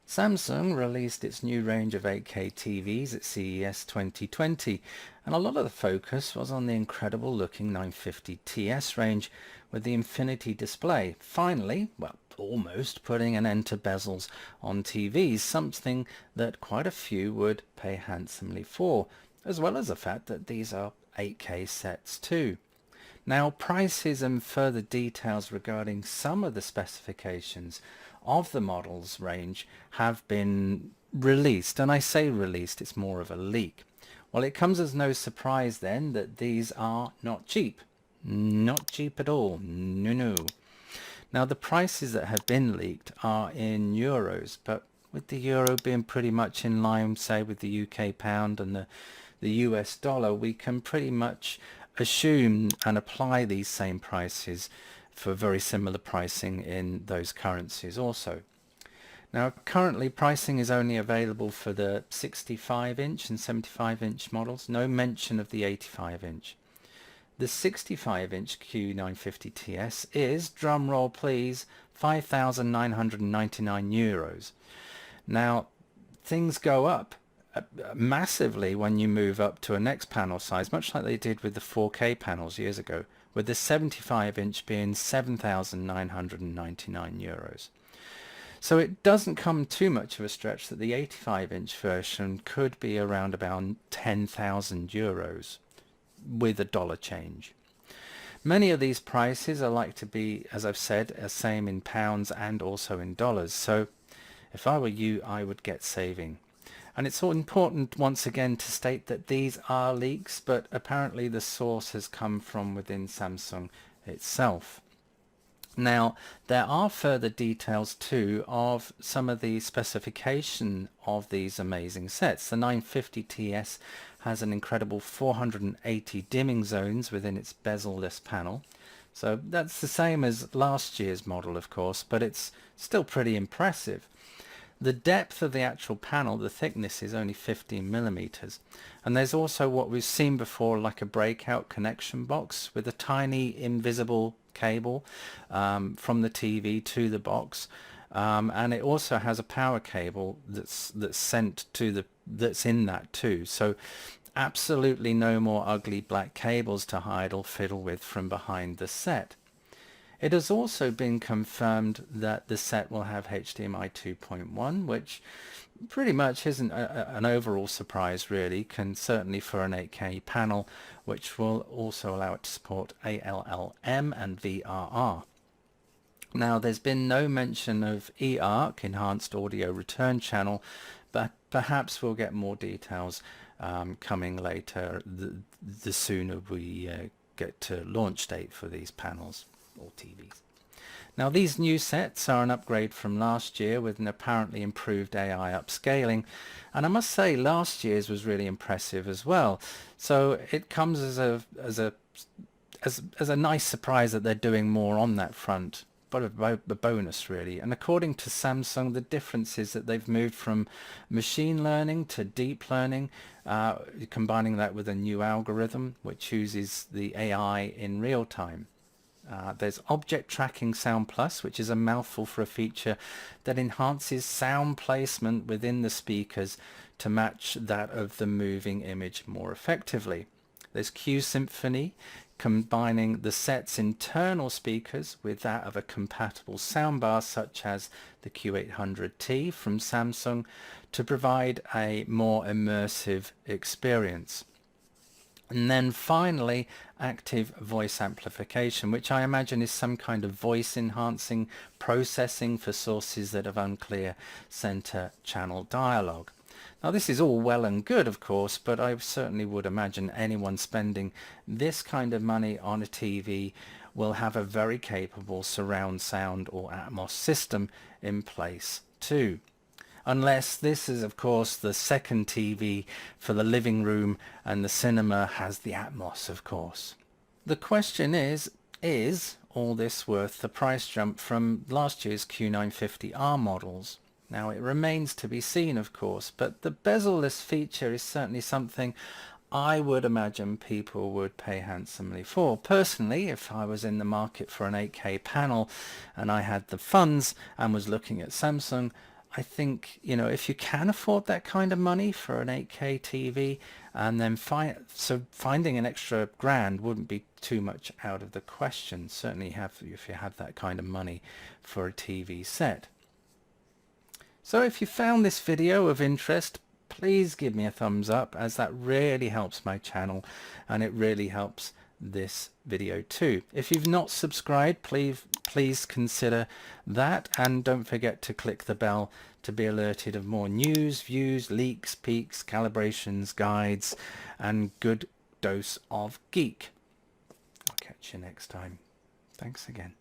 Samsung released its new range of 8K TVs at CES 2020, and a lot of the focus was on the incredible looking 950TS range with the infinity display, finally, well, almost putting an end to bezels on TVs, something that quite a few would pay handsomely for, as well as the fact that these are 8K sets too. Now, prices and further details regarding some of the specifications of the models range have been released, and I say released, it's more of a leak. Well, it comes as no surprise then that these are not cheap. Not cheap at all. No. Now, the prices that have been leaked are in euros, but with the euro being pretty much in line, say, with the UK pound and the US dollar, we can pretty much assume and apply these same prices for very similar pricing in those currencies also. Now, currently pricing is only available for the 65-inch and 75-inch models, no mention of the 85-inch. The 65-inch Q950TS is, drum roll please, €5,999. Now, things go up massively when you move up to a next panel size, much like they did with the 4K panels years ago, with the 75-inch being €7,999. So it doesn't come too much of a stretch that the 85-inch version could be around about €10,000 with a dollar change. Many of these prices are like to be, as I've said, the same in pounds and also in dollars. So if I were you, I would get saving. And it's all important once again to state that these are leaks, but apparently the source has come from within Samsung itself. Now, there are further details too of some of the specification of these amazing sets. The 950TS has an incredible 480 dimming zones within its bezel-less panel. So that's the same as last year's model, of course, but it's still pretty impressive. The depth of the actual panel, the thickness, is only 15 millimeters. And there's also what we've seen before, like a breakout connection box with a tiny invisible cable from the TV to the box. And it also has a power cable that's sent to that's in that too. So absolutely no more ugly black cables to hide or fiddle with from behind the set. It has also been confirmed that the set will have HDMI 2.1, which pretty much isn't an overall surprise really, certainly for an 8K panel, which will also allow it to support ALLM and VRR. Now, there's been no mention of eARC, Enhanced Audio Return Channel, but perhaps we'll get more details coming later, the sooner we get to launch date for these panels or TVs. Now, these new sets are an upgrade from last year with an apparently improved AI upscaling, and I must say last year's was really impressive as well. So it comes as a nice surprise that they're doing more on that front, but a bonus really. And according to Samsung, the difference is that they've moved from machine learning to deep learning, combining that with a new algorithm which uses the AI in real time. There's Object Tracking Sound Plus, which is a mouthful for a feature that enhances sound placement within the speakers to match that of the moving image more effectively. There's Q Symphony, combining the set's internal speakers with that of a compatible soundbar such as the Q800T from Samsung to provide a more immersive experience. And then finally, active voice amplification, which I imagine is some kind of voice enhancing processing for sources that have unclear center channel dialogue. Now, this is all well and good, of course, but I certainly would imagine anyone spending this kind of money on a TV will have a very capable surround sound or Atmos system in place too. Unless this is, of course, the second TV for the living room and the cinema has the Atmos, of course. The question is all this worth the price jump from last year's Q950R models? Now, it remains to be seen, of course, but the bezel-less feature is certainly something I would imagine people would pay handsomely for. Personally, if I was in the market for an 8K panel and I had the funds and was looking at Samsung, I think, you know, if you can afford that kind of money for an 8K TV, and then finding an extra grand wouldn't be too much out of the question. Certainly if you have that kind of money for a TV set. So if you found this video of interest, please give me a thumbs up, as that really helps my channel and it really helps this video too. If you've not subscribed, please consider that, and don't forget to click the bell to be alerted of more news, views, leaks, peaks, calibrations, guides, and good dose of geek. I'll catch you next time. Thanks again.